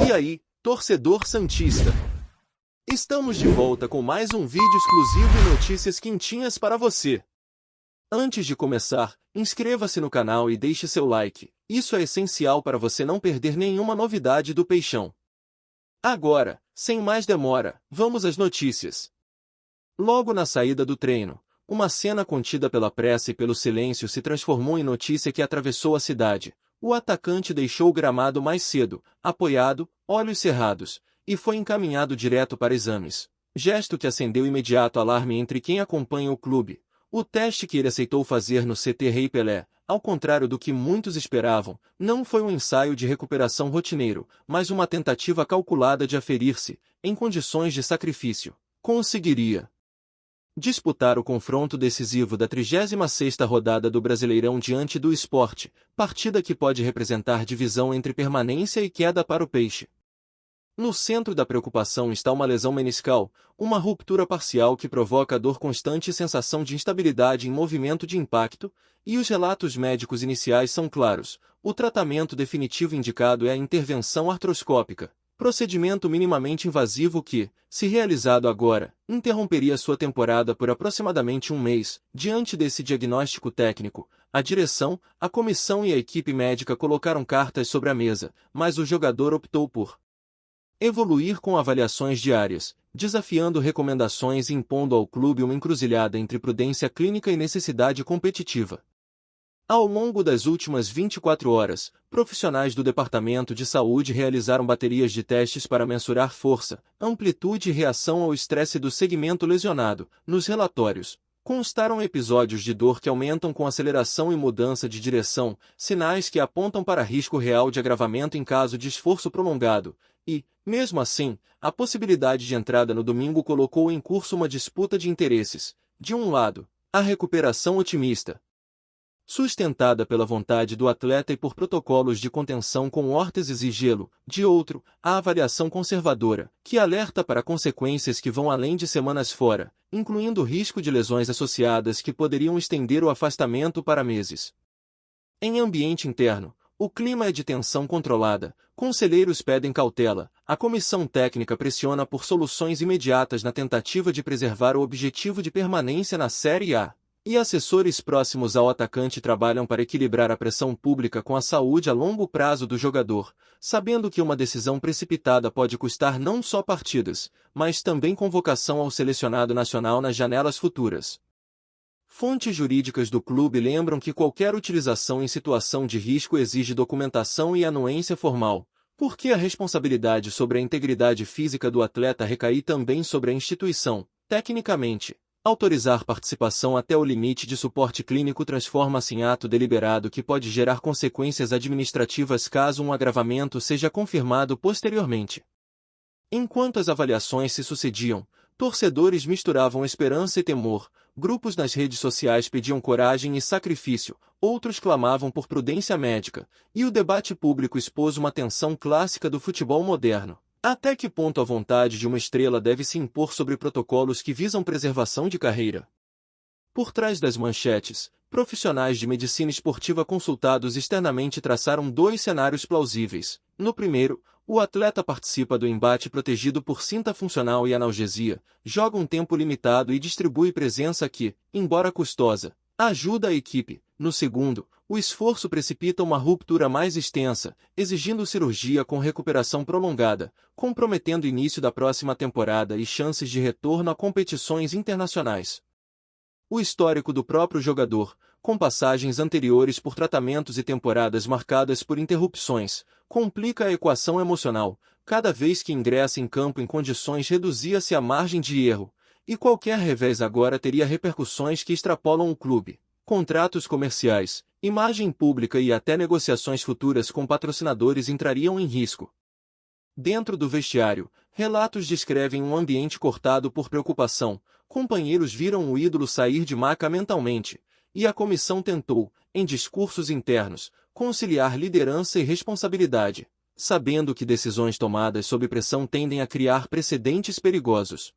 E aí, torcedor santista? Estamos de volta com mais um vídeo exclusivo e notícias quentinhas para você. Antes de começar, inscreva-se no canal e deixe seu like. Isso é essencial para você não perder nenhuma novidade do Peixão. Agora, sem mais demora, vamos às notícias. Logo na saída do treino, uma cena contida pela pressa e pelo silêncio se transformou em notícia que atravessou a cidade. O atacante deixou o gramado mais cedo, apoiado, olhos cerrados, e foi encaminhado direto para exames. Gesto que acendeu imediato alarme entre quem acompanha o clube. O teste que ele aceitou fazer no CT Rei Pelé, ao contrário do que muitos esperavam, não foi um ensaio de recuperação rotineiro, mas uma tentativa calculada de aferir-se, em condições de sacrifício, conseguiria disputar o confronto decisivo da 36ª rodada do Brasileirão diante do Sport, partida que pode representar divisão entre permanência e queda para o Peixe. No centro da preocupação está uma lesão meniscal, uma ruptura parcial que provoca dor constante e sensação de instabilidade em movimento de impacto, e os relatos médicos iniciais são claros. O tratamento definitivo indicado é a intervenção artroscópica, procedimento minimamente invasivo que, se realizado agora, interromperia sua temporada por aproximadamente um mês. Diante desse diagnóstico técnico, a direção, a comissão e a equipe médica colocaram cartas sobre a mesa, mas o jogador optou por evoluir com avaliações diárias, desafiando recomendações e impondo ao clube uma encruzilhada entre prudência clínica e necessidade competitiva. Ao longo das últimas 24 horas, profissionais do Departamento de Saúde realizaram baterias de testes para mensurar força, amplitude e reação ao estresse do segmento lesionado. Nos relatórios, constaram episódios de dor que aumentam com aceleração e mudança de direção, sinais que apontam para risco real de agravamento em caso de esforço prolongado, e, mesmo assim, a possibilidade de entrada no domingo colocou em curso uma disputa de interesses. De um lado, a recuperação otimista, sustentada pela vontade do atleta e por protocolos de contenção com órteses e gelo; de outro, a avaliação conservadora, que alerta para consequências que vão além de semanas fora, incluindo o risco de lesões associadas que poderiam estender o afastamento para meses. Em ambiente interno, o clima é de tensão controlada, conselheiros pedem cautela, a comissão técnica pressiona por soluções imediatas na tentativa de preservar o objetivo de permanência na Série A. E assessores próximos ao atacante trabalham para equilibrar a pressão pública com a saúde a longo prazo do jogador, sabendo que uma decisão precipitada pode custar não só partidas, mas também convocação ao selecionado nacional nas janelas futuras. Fontes jurídicas do clube lembram que qualquer utilização em situação de risco exige documentação e anuência formal, porque a responsabilidade sobre a integridade física do atleta recai também sobre a instituição. Tecnicamente, autorizar participação até o limite de suporte clínico transforma-se em ato deliberado que pode gerar consequências administrativas caso um agravamento seja confirmado posteriormente. Enquanto as avaliações se sucediam, torcedores misturavam esperança e temor, grupos nas redes sociais pediam coragem e sacrifício, outros clamavam por prudência médica, e o debate público expôs uma tensão clássica do futebol moderno. Até que ponto a vontade de uma estrela deve se impor sobre protocolos que visam preservação de carreira? Por trás das manchetes, profissionais de medicina esportiva consultados externamente traçaram dois cenários plausíveis. No primeiro, o atleta participa do embate protegido por cinta funcional e analgesia, joga um tempo limitado e distribui presença que, embora custosa, ajuda a equipe. No segundo, o esforço precipita uma ruptura mais extensa, exigindo cirurgia com recuperação prolongada, comprometendo o início da próxima temporada e chances de retorno a competições internacionais. O histórico do próprio jogador, com passagens anteriores por tratamentos e temporadas marcadas por interrupções, complica a equação emocional. Cada vez que ingressa em campo em condições reduzia-se a margem de erro, e qualquer revés agora teria repercussões que extrapolam o clube. Contratos comerciais, imagem pública e até negociações futuras com patrocinadores entrariam em risco. Dentro do vestiário, relatos descrevem um ambiente cortado por preocupação, companheiros viram o ídolo sair de maca mentalmente, e a comissão tentou, em discursos internos, conciliar liderança e responsabilidade, sabendo que decisões tomadas sob pressão tendem a criar precedentes perigosos.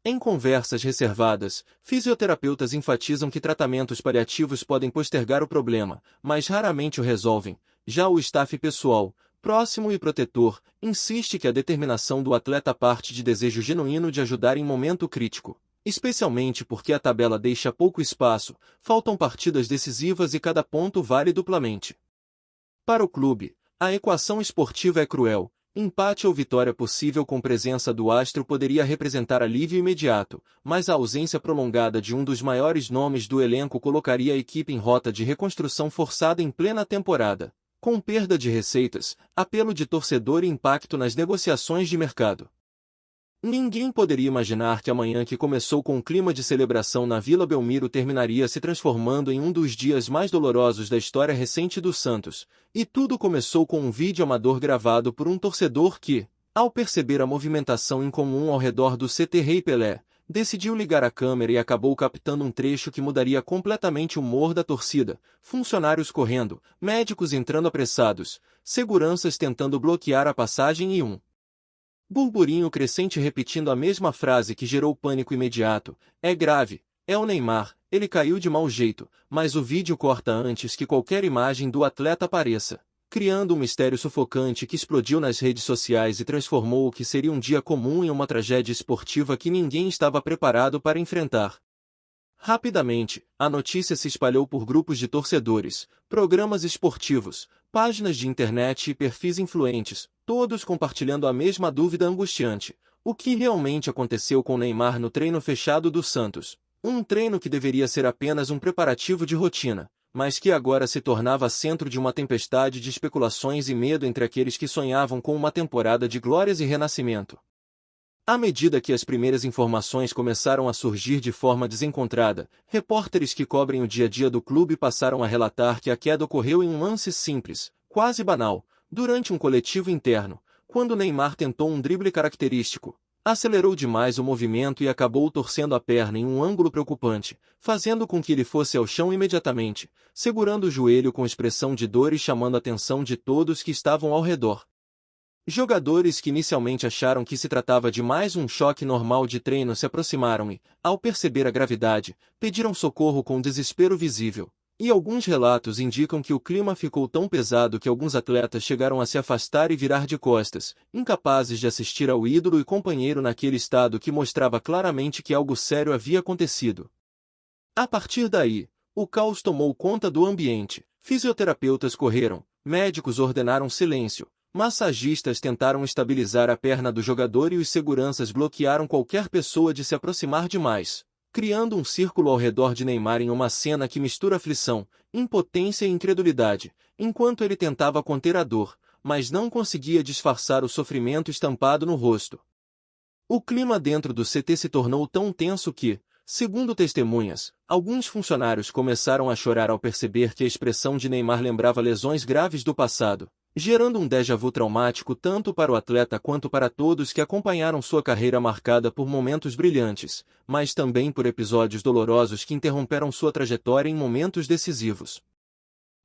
Em conversas reservadas, fisioterapeutas enfatizam que tratamentos paliativos podem postergar o problema, mas raramente o resolvem. Já o staff pessoal, próximo e protetor, insiste que a determinação do atleta parte de desejo genuíno de ajudar em momento crítico, especialmente porque a tabela deixa pouco espaço, faltam partidas decisivas e cada ponto vale duplamente. Para o clube, a equação esportiva é cruel. Empate ou vitória possível com presença do astro poderia representar alívio imediato, mas a ausência prolongada de um dos maiores nomes do elenco colocaria a equipe em rota de reconstrução forçada em plena temporada, com perda de receitas, apelo de torcedor e impacto nas negociações de mercado. Ninguém poderia imaginar que a manhã que começou com um clima de celebração na Vila Belmiro terminaria se transformando em um dos dias mais dolorosos da história recente do Santos, e tudo começou com um vídeo amador gravado por um torcedor que, ao perceber a movimentação incomum ao redor do CT Rei Pelé, decidiu ligar a câmera e acabou captando um trecho que mudaria completamente o humor da torcida, funcionários correndo, médicos entrando apressados, seguranças tentando bloquear a passagem e um burburinho crescente repetindo a mesma frase que gerou pânico imediato: é grave, é o Neymar, ele caiu de mau jeito, mas o vídeo corta antes que qualquer imagem do atleta apareça, criando um mistério sufocante que explodiu nas redes sociais e transformou o que seria um dia comum em uma tragédia esportiva que ninguém estava preparado para enfrentar. Rapidamente, a notícia se espalhou por grupos de torcedores, programas esportivos, páginas de internet e perfis influentes, todos compartilhando a mesma dúvida angustiante: o que realmente aconteceu com Neymar no treino fechado do Santos? Um treino que deveria ser apenas um preparativo de rotina, mas que agora se tornava centro de uma tempestade de especulações e medo entre aqueles que sonhavam com uma temporada de glórias e renascimento. À medida que as primeiras informações começaram a surgir de forma desencontrada, repórteres que cobrem o dia a dia do clube passaram a relatar que a queda ocorreu em um lance simples, quase banal, durante um coletivo interno, quando Neymar tentou um drible característico, acelerou demais o movimento e acabou torcendo a perna em um ângulo preocupante, fazendo com que ele fosse ao chão imediatamente, segurando o joelho com expressão de dor e chamando a atenção de todos que estavam ao redor. Jogadores que inicialmente acharam que se tratava de mais um choque normal de treino se aproximaram e, ao perceber a gravidade, pediram socorro com desespero visível. E alguns relatos indicam que o clima ficou tão pesado que alguns atletas chegaram a se afastar e virar de costas, incapazes de assistir ao ídolo e companheiro naquele estado que mostrava claramente que algo sério havia acontecido. A partir daí, o caos tomou conta do ambiente, fisioterapeutas correram, médicos ordenaram silêncio, massagistas tentaram estabilizar a perna do jogador e os seguranças bloquearam qualquer pessoa de se aproximar demais, criando um círculo ao redor de Neymar em uma cena que mistura aflição, impotência e incredulidade, enquanto ele tentava conter a dor, mas não conseguia disfarçar o sofrimento estampado no rosto. O clima dentro do CT se tornou tão tenso que, segundo testemunhas, alguns funcionários começaram a chorar ao perceber que a expressão de Neymar lembrava lesões graves do passado, gerando um déjà-vu traumático tanto para o atleta quanto para todos que acompanharam sua carreira marcada por momentos brilhantes, mas também por episódios dolorosos que interromperam sua trajetória em momentos decisivos.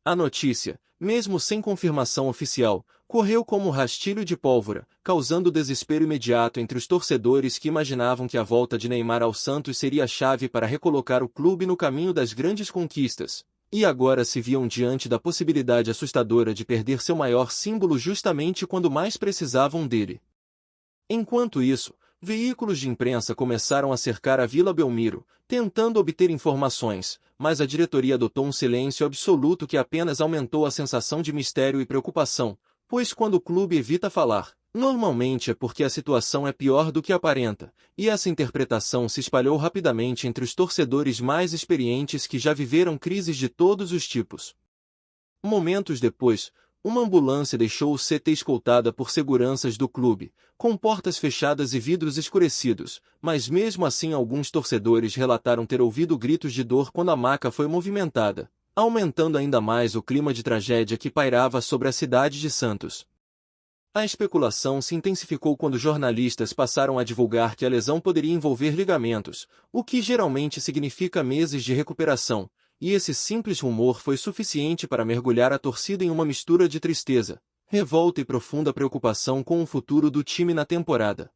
A notícia, mesmo sem confirmação oficial, correu como um rastilho de pólvora, causando desespero imediato entre os torcedores que imaginavam que a volta de Neymar ao Santos seria a chave para recolocar o clube no caminho das grandes conquistas. E agora se viam diante da possibilidade assustadora de perder seu maior símbolo justamente quando mais precisavam dele. Enquanto isso, veículos de imprensa começaram a cercar a Vila Belmiro, tentando obter informações, mas a diretoria adotou um silêncio absoluto que apenas aumentou a sensação de mistério e preocupação, pois quando o clube evita falar, normalmente é porque a situação é pior do que aparenta, e essa interpretação se espalhou rapidamente entre os torcedores mais experientes que já viveram crises de todos os tipos. Momentos depois, uma ambulância deixou o CT escoltada por seguranças do clube, com portas fechadas e vidros escurecidos, mas mesmo assim alguns torcedores relataram ter ouvido gritos de dor quando a maca foi movimentada, aumentando ainda mais o clima de tragédia que pairava sobre a cidade de Santos. A especulação se intensificou quando jornalistas passaram a divulgar que a lesão poderia envolver ligamentos, o que geralmente significa meses de recuperação, e esse simples rumor foi suficiente para mergulhar a torcida em uma mistura de tristeza, revolta e profunda preocupação com o futuro do time na temporada.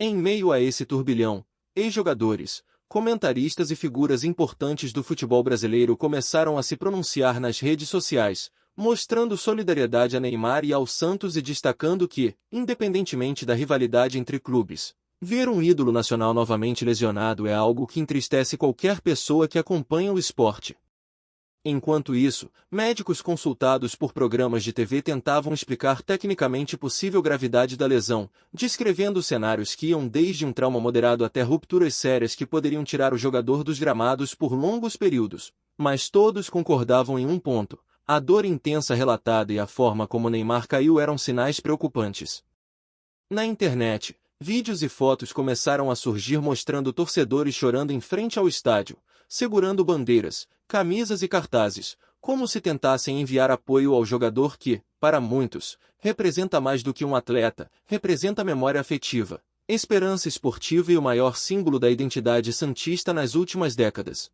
Em meio a esse turbilhão, ex-jogadores, comentaristas e figuras importantes do futebol brasileiro começaram a se pronunciar nas redes sociais, mostrando solidariedade a Neymar e ao Santos e destacando que, independentemente da rivalidade entre clubes, ver um ídolo nacional novamente lesionado é algo que entristece qualquer pessoa que acompanha o esporte. Enquanto isso, médicos consultados por programas de TV tentavam explicar tecnicamente possível gravidade da lesão, descrevendo cenários que iam desde um trauma moderado até rupturas sérias que poderiam tirar o jogador dos gramados por longos períodos. Mas todos concordavam em um ponto: a dor intensa relatada e a forma como Neymar caiu eram sinais preocupantes. Na internet, vídeos e fotos começaram a surgir mostrando torcedores chorando em frente ao estádio, segurando bandeiras, camisas e cartazes, como se tentassem enviar apoio ao jogador que, para muitos, representa mais do que um atleta, representa memória afetiva, esperança esportiva e o maior símbolo da identidade santista nas últimas décadas.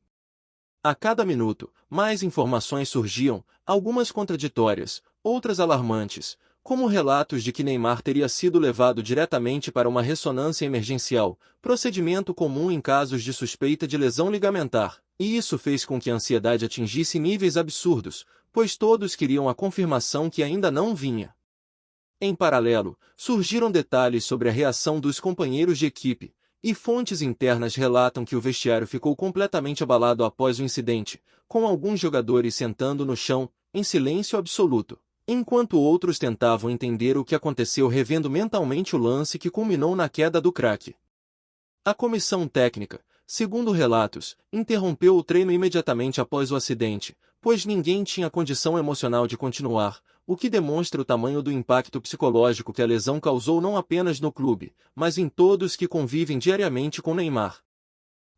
A cada minuto, mais informações surgiam, algumas contraditórias, outras alarmantes, como relatos de que Neymar teria sido levado diretamente para uma ressonância emergencial, procedimento comum em casos de suspeita de lesão ligamentar, e isso fez com que a ansiedade atingisse níveis absurdos, pois todos queriam a confirmação que ainda não vinha. Em paralelo, surgiram detalhes sobre a reação dos companheiros de equipe, e fontes internas relatam que o vestiário ficou completamente abalado após o incidente, com alguns jogadores sentando no chão, em silêncio absoluto, enquanto outros tentavam entender o que aconteceu revendo mentalmente o lance que culminou na queda do craque. A comissão técnica, segundo relatos, interrompeu o treino imediatamente após o acidente, pois ninguém tinha condição emocional de continuar, o que demonstra o tamanho do impacto psicológico que a lesão causou não apenas no clube, mas em todos que convivem diariamente com Neymar.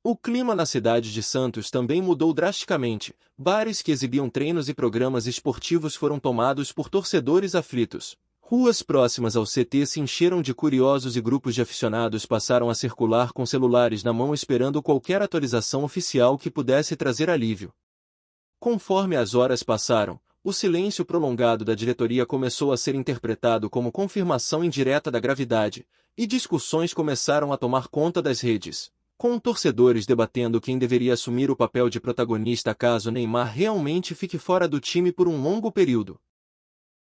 O clima na cidade de Santos também mudou drasticamente. Bares que exibiam treinos e programas esportivos foram tomados por torcedores aflitos. Ruas próximas ao CT se encheram de curiosos e grupos de aficionados passaram a circular com celulares na mão esperando qualquer atualização oficial que pudesse trazer alívio. Conforme as horas passaram, o silêncio prolongado da diretoria começou a ser interpretado como confirmação indireta da gravidade, e discussões começaram a tomar conta das redes, com torcedores debatendo quem deveria assumir o papel de protagonista caso Neymar realmente fique fora do time por um longo período.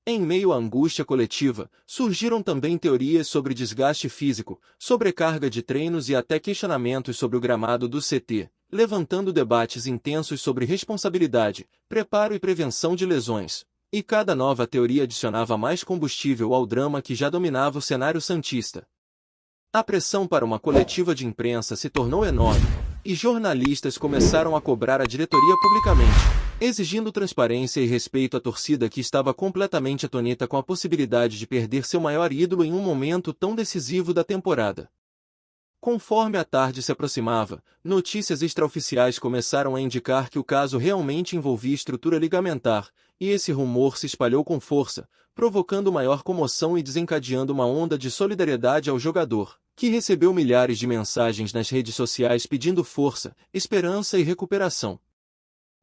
Em meio à angústia coletiva, surgiram também teorias sobre desgaste físico, sobrecarga de treinos e até questionamentos sobre o gramado do CT, levantando debates intensos sobre responsabilidade, preparo e prevenção de lesões. E cada nova teoria adicionava mais combustível ao drama que já dominava o cenário santista. A pressão para uma coletiva de imprensa se tornou enorme, e jornalistas começaram a cobrar a diretoria publicamente, exigindo transparência e respeito à torcida que estava completamente atônita com a possibilidade de perder seu maior ídolo em um momento tão decisivo da temporada. Conforme a tarde se aproximava, notícias extraoficiais começaram a indicar que o caso realmente envolvia estrutura ligamentar, e esse rumor se espalhou com força, provocando maior comoção e desencadeando uma onda de solidariedade ao jogador, que recebeu milhares de mensagens nas redes sociais pedindo força, esperança e recuperação.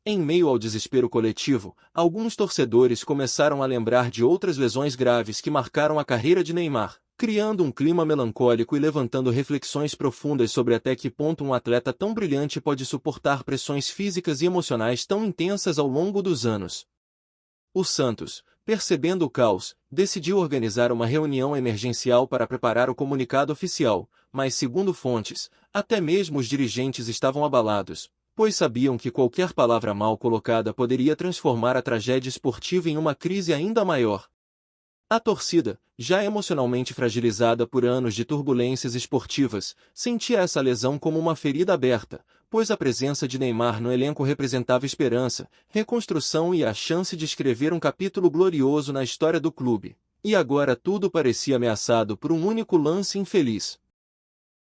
Em meio ao desespero coletivo, alguns torcedores começaram a lembrar de outras lesões graves que marcaram a carreira de Neymar, criando um clima melancólico e levantando reflexões profundas sobre até que ponto um atleta tão brilhante pode suportar pressões físicas e emocionais tão intensas ao longo dos anos. O Santos, percebendo o caos, decidiu organizar uma reunião emergencial para preparar o comunicado oficial, mas segundo fontes, até mesmo os dirigentes estavam abalados, pois sabiam que qualquer palavra mal colocada poderia transformar a tragédia esportiva em uma crise ainda maior. A torcida, já emocionalmente fragilizada por anos de turbulências esportivas, sentia essa lesão como uma ferida aberta, pois a presença de Neymar no elenco representava esperança, reconstrução e a chance de escrever um capítulo glorioso na história do clube. E agora tudo parecia ameaçado por um único lance infeliz.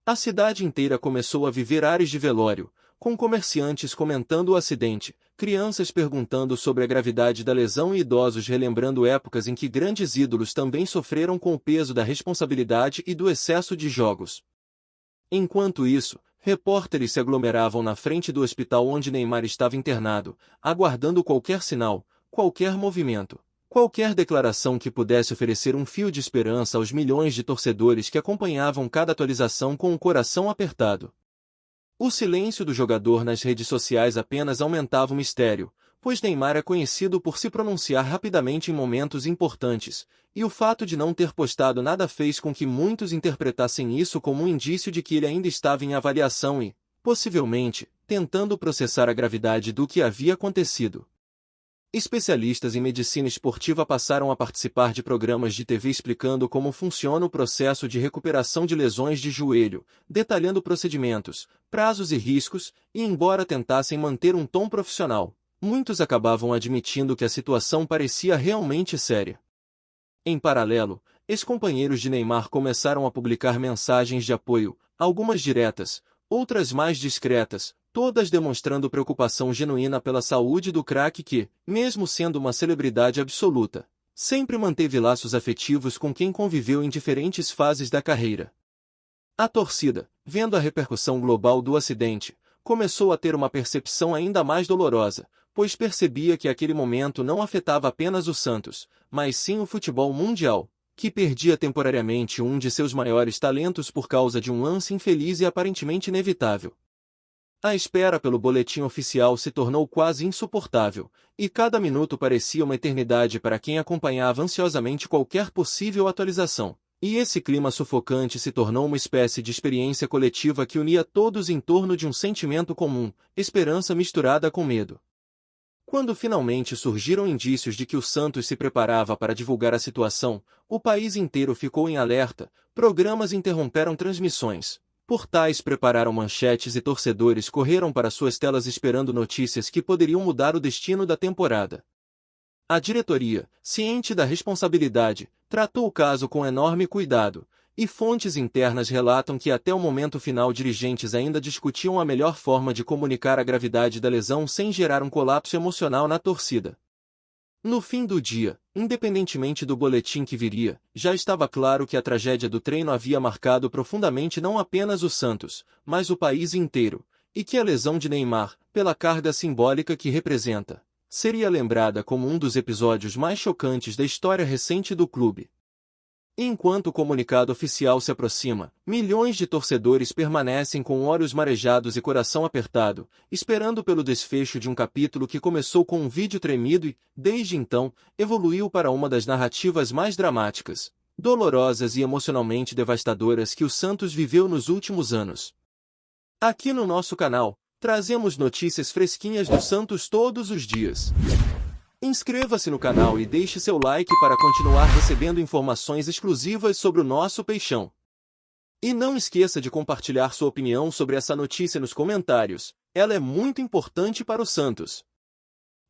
A cidade inteira começou a viver ares de velório, com comerciantes comentando o acidente, crianças perguntando sobre a gravidade da lesão e idosos relembrando épocas em que grandes ídolos também sofreram com o peso da responsabilidade e do excesso de jogos. Enquanto isso, repórteres se aglomeravam na frente do hospital onde Neymar estava internado, aguardando qualquer sinal, qualquer movimento, qualquer declaração que pudesse oferecer um fio de esperança aos milhões de torcedores que acompanhavam cada atualização com o coração apertado. O silêncio do jogador nas redes sociais apenas aumentava o mistério, pois Neymar é conhecido por se pronunciar rapidamente em momentos importantes, e o fato de não ter postado nada fez com que muitos interpretassem isso como um indício de que ele ainda estava em avaliação e, possivelmente, tentando processar a gravidade do que havia acontecido. Especialistas em medicina esportiva passaram a participar de programas de TV explicando como funciona o processo de recuperação de lesões de joelho, detalhando procedimentos, prazos e riscos, e embora tentassem manter um tom profissional, muitos acabavam admitindo que a situação parecia realmente séria. Em paralelo, ex-companheiros de Neymar começaram a publicar mensagens de apoio, algumas diretas, outras mais discretas, todas demonstrando preocupação genuína pela saúde do craque que, mesmo sendo uma celebridade absoluta, sempre manteve laços afetivos com quem conviveu em diferentes fases da carreira. A torcida, vendo a repercussão global do acidente, começou a ter uma percepção ainda mais dolorosa, pois percebia que aquele momento não afetava apenas o Santos, mas sim o futebol mundial, que perdia temporariamente um de seus maiores talentos por causa de um lance infeliz e aparentemente inevitável. A espera pelo boletim oficial se tornou quase insuportável, e cada minuto parecia uma eternidade para quem acompanhava ansiosamente qualquer possível atualização. E esse clima sufocante se tornou uma espécie de experiência coletiva que unia todos em torno de um sentimento comum, esperança misturada com medo. Quando finalmente surgiram indícios de que o Santos se preparava para divulgar a situação, o país inteiro ficou em alerta, programas interromperam transmissões. Portais prepararam manchetes e torcedores correram para suas telas esperando notícias que poderiam mudar o destino da temporada. A diretoria, ciente da responsabilidade, tratou o caso com enorme cuidado, e fontes internas relatam que até o momento final dirigentes ainda discutiam a melhor forma de comunicar a gravidade da lesão sem gerar um colapso emocional na torcida. No fim do dia, independentemente do boletim que viria, já estava claro que a tragédia do treino havia marcado profundamente não apenas o Santos, mas o país inteiro, e que a lesão de Neymar, pela carga simbólica que representa, seria lembrada como um dos episódios mais chocantes da história recente do clube. Enquanto o comunicado oficial se aproxima, milhões de torcedores permanecem com olhos marejados e coração apertado, esperando pelo desfecho de um capítulo que começou com um vídeo tremido e, desde então, evoluiu para uma das narrativas mais dramáticas, dolorosas e emocionalmente devastadoras que o Santos viveu nos últimos anos. Aqui no nosso canal, trazemos notícias fresquinhas do Santos todos os dias. Inscreva-se no canal e deixe seu like para continuar recebendo informações exclusivas sobre o nosso peixão. E não esqueça de compartilhar sua opinião sobre essa notícia nos comentários, ela é muito importante para o Santos.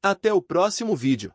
Até o próximo vídeo.